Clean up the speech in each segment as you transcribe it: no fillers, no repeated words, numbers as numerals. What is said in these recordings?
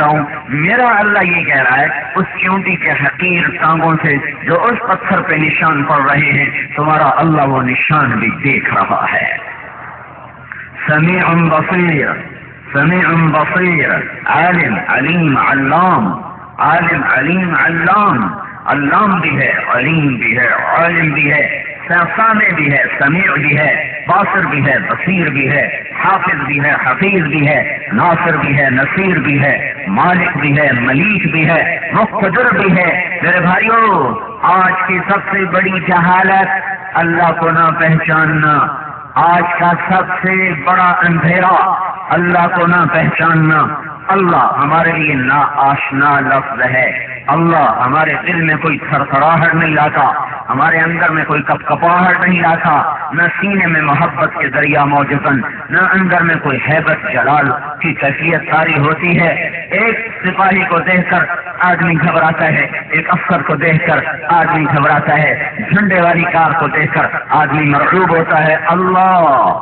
رہا ہوں، میرا اللہ یہ کہہ رہا ہے اس چونٹی کے حقیر ٹانگوں سے جو اس پتھر پہ نشان پڑ رہے ہیں، تمہارا اللہ وہ نشان بھی دیکھ رہا ہے۔ سمیع بصیر، سمیع بصیر، عالم علیم علام، عالم علیم علام، علام بھی ہے، علیم بھی ہے، عالم بھی ہے، سامع بھی ہے، سمیع بھی ہے، باصر بھی ہے، بصیر بھی ہے، حافظ بھی ہے، حفیظ بھی ہے، ناصر بھی ہے، نصیر بھی ہے، مالک بھی ہے، ملیک بھی ہے، مقتدر بھی ہے۔ میرے بھائیوں، آج کی سب سے بڑی جہالت اللہ کو نہ پہچاننا، آج کا سب سے بڑا اندھیرا اللہ کو نہ پہچاننا۔ اللہ ہمارے لیے نا آشنا لفظ ہے، اللہ ہمارے دل میں کوئی تھرتھراہٹ نہیں لاتا، ہمارے اندر میں کوئی کپکپاہٹ نہیں لاتا، نہ سینے میں محبت کے دریا موجودن، نہ اندر میں کوئی ہیبت جلال کی کیفیت طاری ہوتی ہے۔ ایک سپاہی کو دیکھ کر آدمی گھبراتا ہے، ایک افسر کو دیکھ کر آدمی گھبراتا ہے، جھنڈے والی کار کو دیکھ کر آدمی مرعوب ہوتا ہے۔ اللہ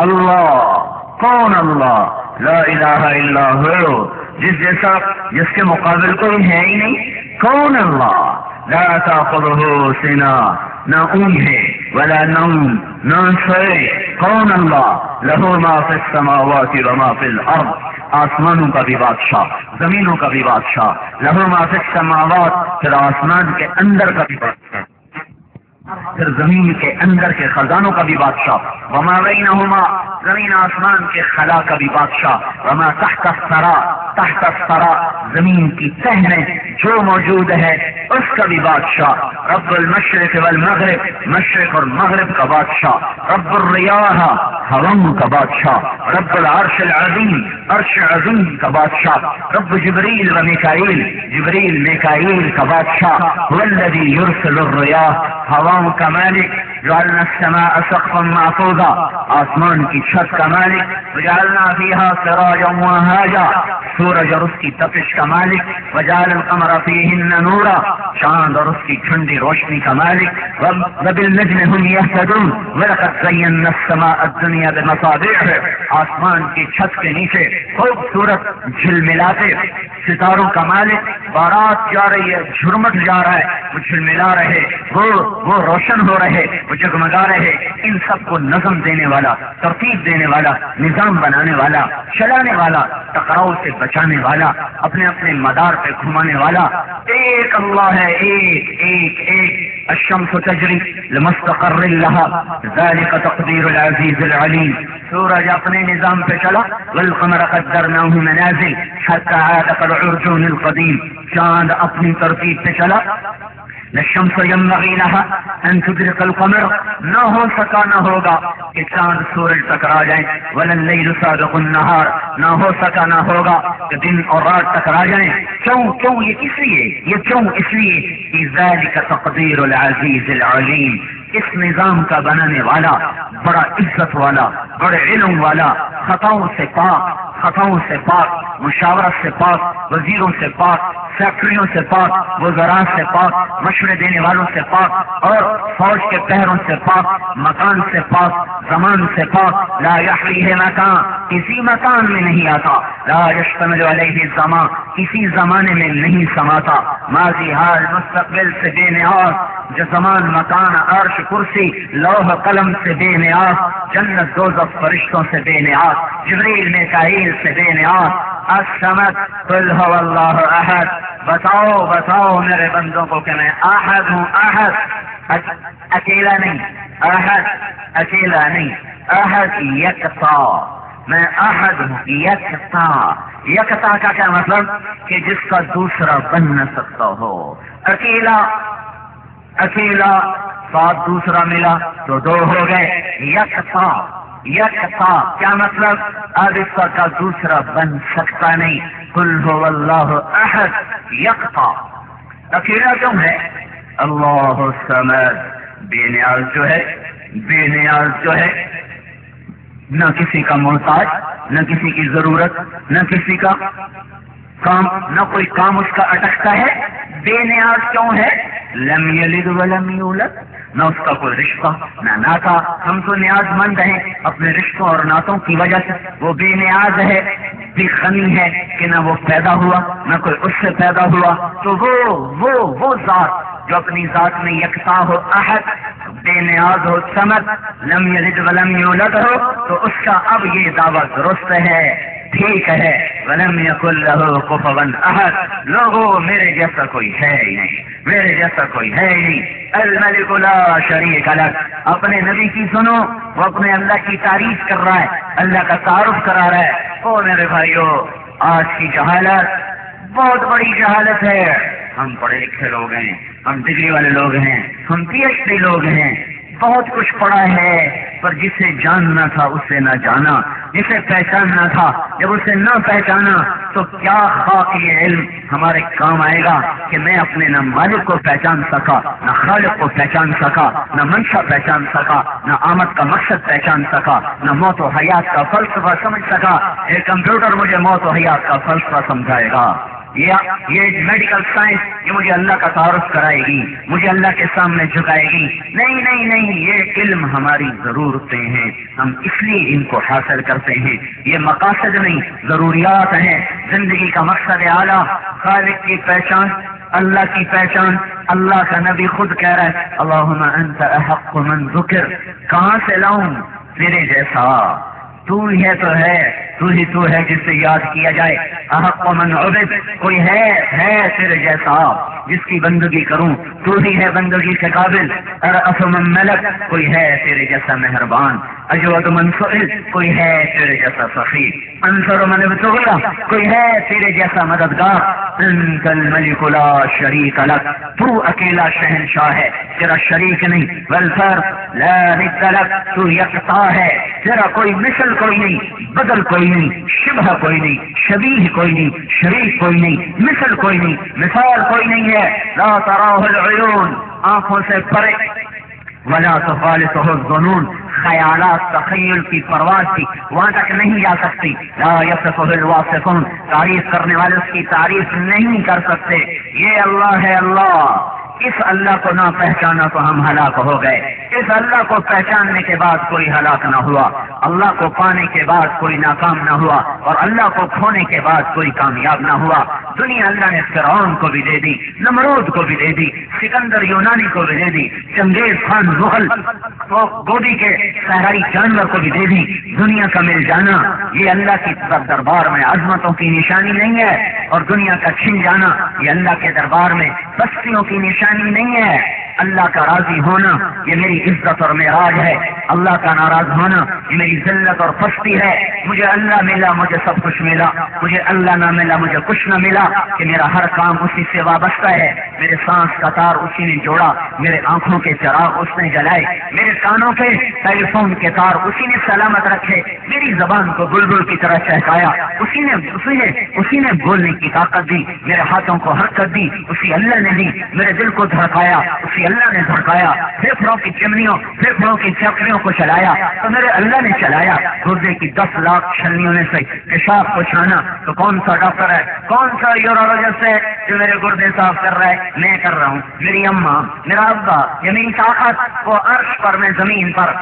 اللہ، کون اللہ؟ لا الہ الا ہو، جس کے مقابل کوئی ہے ہی نہیں۔ کون اللہ؟ لا تأخذہ سنہ، نہ اونگ ہے ولا نوم، نہ سوئے۔ کون اللہ؟ لہ ما فی السماوات وما فی الارض، آسمانوں کا بھی بادشاہ، زمینوں کا بھی بادشاہ، لہ ما فی السماوات، پھر آسمان کے اندر کا بھی بادشاہ، پھر زمین کے اندر کے خزانوں کا بھی بادشاہ، وما بینہما، زمین آسمان کے خلا کا بھی بادشاہ، وما تحت الثری، تحت الثری، زمین کی تہ میں جو موجود ہے اس کا بھی بادشاہ، رب المشرق والمغرب، مشرق اور مغرب کا بادشاہ، رب الریاح، ہواؤں کا بادشاہ، رب العرش العظیم، عرش عظیم کا بادشاہ، رب جبریل و میکائیل، جبریل میکائیل کا بادشاہ، هو الذی یرسل الریاح، ہواؤں کا مالک، جعلنا السماء سقفا محفوظا، آسمان کی چھت کا مالک، وجعلنا فیہا سراجا وہاجا، سورج اور اس کی تپش کا مالک، وجعل القمر فیہن نورا، چاند اور اس کی ٹھنڈی روشنی کا مالک، وبالنجم هم یہتدون، ولقد زینا السماء الدنیا بمصابیح، آسمان کی چھت کے نیچے خوبصورت جھلملاتے ستاروں کا مالک، بارات جا رہی ہے، جھرمٹ جا رہا ہے، وہ جھلملا رہے، وہ روشن ہو رہے، وہ جگمگا رہے، ان سب کو نظم دینے والا، ترتیب دینے والا، نظام بنانے والا، چلانے والا، ٹکراؤ سے بچانے والا، اپنے اپنے مدار پہ گھمانے والا ایک اللہ ہے، ایک ایک ایک۔ الشمس تجری لمستقر لها ذلك تقدیر العزیز العلیم، سورج اپنے نظام پہ چلا، والقمر قدرناه منازل حتى عاد كالعرجون القدیم، چاند اپنی ترتیب پہ چلا، الشمس ينبغي لها ان تدرك القمر، نہ ہو سکا نہ ہوگا کہ چاند سورج ٹکرا جائیں، ولا الليل سابق النهار، نہ ہو سکا نہ ہوگا کہ دن اور رات ٹکرا جائیں۔ کیوں یہ کس لیے؟ یہ کیوں؟ اس لیے کہ ذلك تقدیر العزیز العلیم، اس نظام کا بنانے والا بڑا عزت والا، بڑے علم والا، خطاؤں سے پاک، خطاؤں سے پاک، مشاورت سے پاک، وزیروں سے پاک، فیکٹریوں سے پاک، وزراء سے پاک، مشورے دینے والوں سے پاک، اور فوج کے پہروں سے پاک، مکان سے پاک، زمان سے پاک، لا یحویہ مکان، کسی مکان میں نہیں آتا، لا یشتمل علیہ الزمان، کسی زمانے میں نہیں سماتا، ماضی حال مستقبل سے بے نیاز، جو زمان مکان عرش کرسی لوح قلم سے بے نیاز، جنت دوزخ فرشتوں سے بے نیاز، جبریل میکائیل سے بے نیاز، الصمد قل هو اللہ احد، بتاؤ میرے بندوں کو کہ میں احد ہوں، احد اکیلا نہیں، احد اکیلا نہیں، احد یکتا، میں احد ہوں یکتا۔ یکتا کا کیا مطلب؟ کہ جس کا دوسرا بن نہ سکتا ہو، اکیلا ساتھ دوسرا ملا تو دو ہو گئے، یکتا کیا مطلب؟ اب اس کا دوسرا بن سکتا نہیں، قل هو اللہ احد یکتا۔ اکیلا کیوں ہے؟ اللہ الصمد، بے نیاز جو ہے، نہ کسی کا محتاج، نہ کسی کی ضرورت، نہ کسی کا کام، نہ کوئی کام اس کا اٹکتا ہے۔ بے نیاز کیوں ہے؟ لم یلد ولم یولد، نہ اس کا کوئی رشتہ نہ ناتا، ہم تو نیاز مند ہیں اپنے رشتوں اور ناتوں کی وجہ سے، وہ بے نیاز ہے۔ بھی غنی ہے کہ نہ وہ پیدا ہوا نہ کوئی اس سے پیدا ہوا، تو وہ ذات جو اپنی ذات میں یکتا ہو، احد، بے نیاز ہو، صمد، لم یلد ولم یولد ہو، تو اس کا اب یہ دعویٰ درست ہے، ٹھیک ہے، ولم یکن لہ کفوا احد، لوگوں میرے جیسا کوئی ہے ہی نہیں، میرے جیسا کوئی ہے ہی نہیں، الملک لا شریک لہ۔ اپنے نبی کی سنو، وہ اپنے اللہ کی تعریف کر رہا ہے، اللہ کا تعارف کرا رہا ہے۔ او میرے بھائیو، آج کی جہالت بہت بڑی جہالت ہے۔ ہم پڑھے لکھے لوگ ہیں، ہم ڈگری والے لوگ ہیں، ہم پی ایچ ڈی لوگ ہیں، بہت کچھ پڑھا ہے، پر جسے جاننا تھا اسے نہ جانا، جسے پہچاننا تھا جب اسے نہ پہچانا، تو کیا خاک یہ علم ہمارے کام آئے گا کہ میں اپنے نہ مالک کو پہچان سکا، نہ خالق کو پہچان سکا، نہ منشا پہچان سکا، نہ آمد کا مقصد پہچان سکا، نہ موت و حیات کا فلسفہ سمجھ سکا۔ ایک کمپیوٹر مجھے موت و حیات کا فلسفہ سمجھائے گا، یہ میڈیکل سائنس یہ مجھے اللہ کا تعارف کرائے گی، مجھے اللہ کے سامنے جھکائے گی۔ نہیں نہیں نہیں، یہ علم ہماری ضرورتیں ہیں، ہم اس لیے ان کو حاصل کرتے ہیں۔ یہ مقاصد نہیں، ضروریات ہیں۔ زندگی کا مقصد اعلیٰ، خالق کی پہچان، اللہ کی پہچان۔ اللہ کا نبی خود کہہ رہا ہے، اللہم انت احق من ذکر، کہاں سے لاؤں تیرے جیسا، تو ہی ہے تو ہے، تو ہے جس سے یاد کیا جائے۔ احق من عبد، کوئی ہے تیرے جیسا جس کی بندگی کروں، تو ہی ہے بندگی کے قابل۔ ارأف من ملک، کوئی ہے تیرے جیسا مہربان۔ اجود من سئل، کوئی ہے تیرے جیسا سخی۔ انصر من ابتغی، کوئی ہے تیرے جیسا مددگار۔ انت الملک لا شریک لک، تو اکیلا شہنشاہ ہے، تیرا شریک نہیں۔ والفرد لا ند لک، تو یکتا ہے، تیرا کوئی مثل کوئی نہیں، بدل کوئی نہیں، شبہ کوئی نہیں، شبیہ کوئی نہیں، شریک کوئی نہیں، مثل کوئی نہیں، مثال کوئی نہیں ہے۔ لا تراہ العیون، آنکھوں سے پرے، ولا تخالطہ الظنون، خیالات تخیل کی پرواز کی وہاں تک نہیں جا سکتی۔ لا یصفہ الواصفون، تعریف کرنے والے اس کی تعریف نہیں کر سکتے۔ یہ اللہ ہے اللہ، اس اللہ کو نہ پہچانا تو ہم ہلاک ہو گئے۔ اس اللہ کو پہچاننے کے بعد کوئی ہلاک نہ ہوا، اللہ کو پانے کے بعد کوئی ناکام نہ ہوا، اور اللہ کو کھونے کے بعد کوئی کامیاب نہ ہوا۔ دنیا اللہ نے فرعون کو بھی دے دی، نمرود کو بھی دے دی، سکندر یونانی کو بھی دے دی، چنگیز خان مغل گودی کے صحرائی جانور کو بھی دے دی۔ دنیا کا مل جانا یہ اللہ کی دربار میں عظمتوں کی نشانی نہیں ہے، اور دنیا کا چھن جانا یہ اللہ کے دربار میں بستیوں کی نشانی نہیں ہے۔ اللہ کا راضی ہونا یہ میری عزت اور معراج ہے، اللہ کا ناراض ہونا یہ میری ذلت اور پستی ہے۔ مجھے اللہ ملا مجھے سب کچھ ملا، مجھے اللہ نہ ملا مجھے کچھ نہ ملا، کہ میرا ہر کام اسی سے وابستہ ہے۔ میرے سانس کا تار اسی نے جوڑا، میرے آنکھوں کے چراغ اس نے جلائے، میرے کانوں کے ٹیلی فون کے تار اسی نے سلامت رکھے، میری زبان کو بلبل کی طرح چہکایا اسی نے بولنے کی طاقت دی، میرے ہاتھوں کو حرکت دی اسی اللہ نے دی، میرے دل کو دھڑکایا اسی اللہ نے دھڑکایا، پھیپھڑوں کی چمنیوں پھیپھڑوں کی چکریوں کو چلایا تو میرے اللہ نے چلایا۔ گردے کی 10 لاکھ چھلنیوں میں سے پیشاب کو چھانا تو کون سا ڈاکٹر ہے، کون سا یورولوجسٹ ہے جو میرے گردے صاف کر رہا ہے؟ میں کر رہا ہوں، میری اماں، میرا ابا، یہ میری طاقت۔ وہ عرش پر میں زمین پر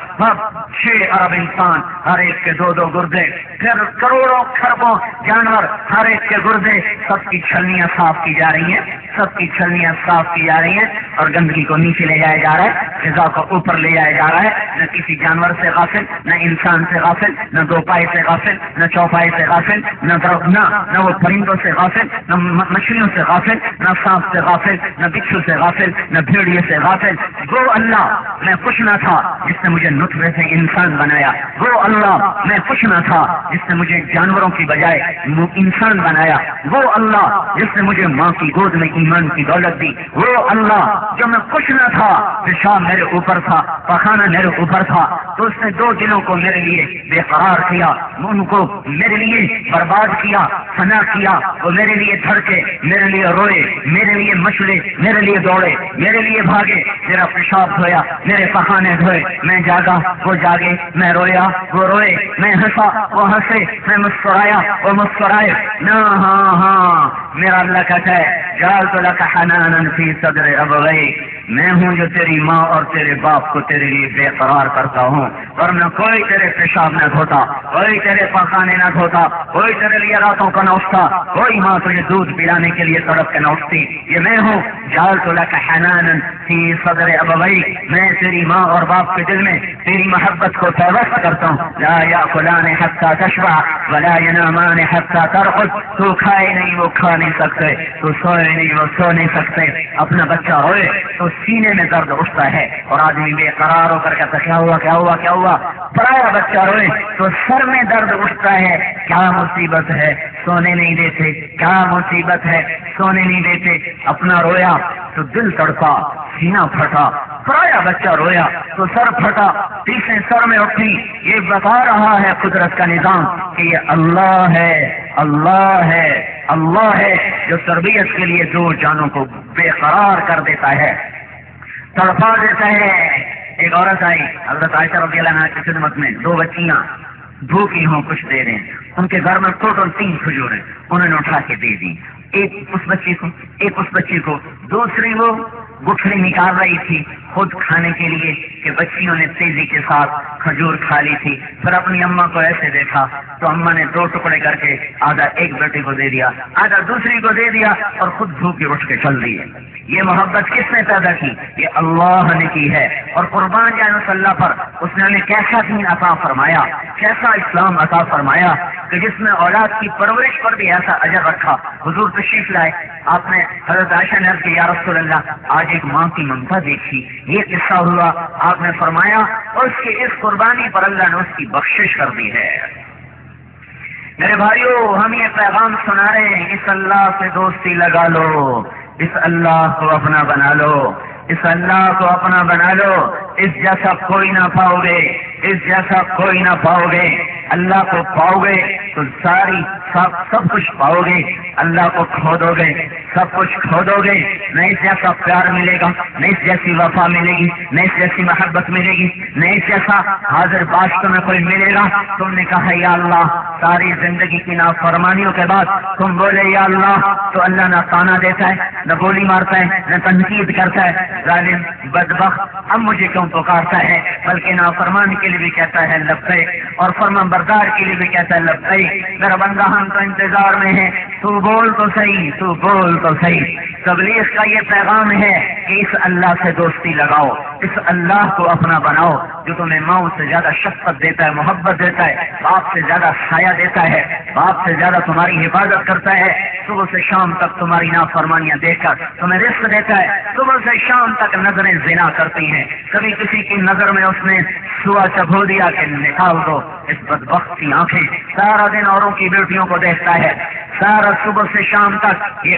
6 ارب انسان، ہر ایک کے 2 گردے، پھر کروڑوں خربوں جانور، ہر ایک کے گردے، سب کی چھلنیاں صاف کی جا رہی ہیں، سب کی چھلنیاں صاف کی جا رہی ہیں، اور گندگی کو نیچے لے جایا جا رہا ہے، غذا کو اوپر لے جایا جا رہا ہے۔ نہ کسی جانور سے غافل، نہ انسان سے غافل، نہ 2 پائے سے غافل، نہ چوپائے سے غافل، نہ وہ پرندوں سے غافل، نہ مچھلیوں سے غافل، نہ سانپ سے غافل، نہ بچھو سے غافل، نہ بھیڑیے سے غافل۔ وہ اللہ میں خوش نہ تھا جس نے مجھے نطفے سے انسان بنایا، وہ اللہ میں خوش نہ تھا جس نے مجھے جانوروں کی بجائے انسان بنایا، وہ اللہ جس نے مجھے ماں کی گود میں ایمان کی دولت دی، وہ اللہ جو میں خوش نہ تھا، پیشاب میرے اوپر تھا، پخانہ میرے اوپر تھا، تو اس نے 2 دنوں کو میرے لیے بے قرار کیا، ان کو میرے لیے برباد کیا، فنا کیا، وہ میرے لیے دھڑکے، میرے لیے روئے، میرے لیے مچلے، میرے لیے دوڑے، میرے لیے بھاگے، میرا پیشاب دھویا، میرے پخانے دھوئے، میں جاگا وہ جاگے، میں رویا وہ روئے، میں ہنسا وہ ہنسے، میں مسکرایا وہ مسکرائے۔ نہ ہاں میرا اللہ کہتا ہے جعلت لك حنانا في صدر ابويك، میں ہوں جو تیری ماں اور تیرے باپ کو تیرے لیے بے قرار کرتا ہوں، ورنہ کوئی تیرے پیشاب نہ دھوتا، کوئی تیرے پخانے نہ دھوتا، کوئی تیرے لیے راتوں کا نہ اٹھتا، کوئی ماں تجھے دودھ پلانے کے لیے تڑپ کے نہ اٹھتی۔ یہ میں ہوں، جعلت لک حنانا فی صدر ابویک، میں تیری ماں اور باپ کے دل میں تیری محبت کو پیوست کرتا ہوں۔ لا یاکلان حتی تشبع ولا ینامان حتی ترقد، تو کھائے نہیں وہ کھا نہیں سکتے، تو سوئے نہیں وہ سو نہیں سکتے۔ اپنا بچہ روئے تو سینے میں درد اٹھتا ہے اور آدمی بے قرار ہو کر کہتا کیا ہوا کیا ہوا کیا ہوا۔ پرایا بچہ روئے تو سر میں درد اٹھتا ہے، کیا مصیبت ہے، سونے نہیں دیتے، کیا مصیبت ہے، سونے نہیں دیتے۔ اپنا رویا تو دل تڑپا، سینہ پھٹا، پرایا بچہ رویا تو سر پھٹا، پیسیں سر میں اٹھی۔ یہ بتا رہا ہے قدرت کا نظام کہ یہ اللہ ہے، اللہ ہے، اللہ ہے جو تربیت کے لیے دو جانوں کو بے قرار کر دیتا ہے، تڑپا دیتا ہے۔ ایک عورت آئی حضرت عائشہ رضی اللہ عنہا کی خدمت میں، دو بچیاں بھوکی ہوں کچھ دے دیں، ان کے گھر میں ٹوٹل 3 کھجوریں انہوں نے اٹھا کے دے دی، ایک اس بچی کو ایک اس بچی کو، دوسری وہ گٹھلی نکال رہی تھی خود کھانے کے لیے کہ بچیوں نے تیزی کے ساتھ کھجور کھا لی تھی۔ پھر اپنی اماں کو ایسے دیکھا تو اماں نے 2 ٹکڑے کر کے آدھا ایک بیٹے کو دے دیا، آدھا دوسری کو دے دیا اور خود بھوکی اٹھ کے چل دی۔ یہ محبت کس نے پیدا کی؟ یہ اللہ نے کی ہے۔ اور قربان جائیں صلی اللہ پر اس نے ہمیں کیسا دین عطا فرمایا، کیسا اسلام عطا فرمایا کہ جس میں اولاد کی پرورش پر بھی ایسا اجر رکھا۔ حضور تشریف لائے، آپ نے حضرت عائشہ نے عرض کی یا رسول اللہ آج ایک ماں کی ممتا دیکھی، یہ قصہ ہوا، آپ نے فرمایا اور اس کی اس قربانی پر اللہ نے اس کی بخشش کر دی ہے۔ میرے بھائیو، ہم یہ پیغام سنا رہے ہیں، اس اللہ سے دوستی لگا لو، اس اللہ کو اپنا بنا لو، اس اللہ کو اپنا بنا لو۔ اس جیسا کوئی نہ پاؤ گے، اس جیسا کوئی نہ پاؤ گے۔ اللہ کو پاؤ گے تو سب کچھ پاؤ گے، اللہ کو کھو دو گے سب کچھ کھو دو گے۔ نہ اس جیسا پیار ملے گا، نہ اس جیسی وفا ملے گی، نہ اس جیسی محبت ملے گی، نہ اس جیسا حاضر باش تمہیں کوئی ملے گا۔ تم نے کہا یا اللہ، ساری زندگی کی نافرمانیوں کے بعد تم بولے یا اللہ تو اللہ نہ تانا دیتا ہے، نہ گولی مارتا ہے، نہ تنقید کرتا ہے، ظالم بدبخت اب مجھے کیوں پکارتا ہے، بلکہ نافرمان کے لیے بھی کہتا ہے لبیک، اور فرمان بردار کے لیے بھی کہتا ہے لبیک۔ میرا بندہ ہم تو انتظار میں ہے، تو بول تو صحیح، تو بول تو صحیح۔ تبلیغ کا یہ پیغام ہے کہ اس اللہ سے دوستی لگاؤ، اس اللہ کو اپنا بناؤ جو تمہیں ماں سے زیادہ شفقت دیتا ہے، محبت دیتا ہے، باپ سے زیادہ سایہ دیتا ہے، باپ سے زیادہ تمہاری حفاظت کرتا ہے، صبح سے شام تک تمہاری نافرمانیاں دیکھ کر تمہیں رزق دیتا ہے، صبح سے شام تک نظریں زنا کرتی ہیں، کبھی کسی کی نظر میں اس نے سوا چبھو دیا کہ نکال دو۔ اس بدبخت کی آنکھیں سارا دن اوروں کی بیٹیوں کو دیکھتا ہے، سارا صبح سے شام تک یہ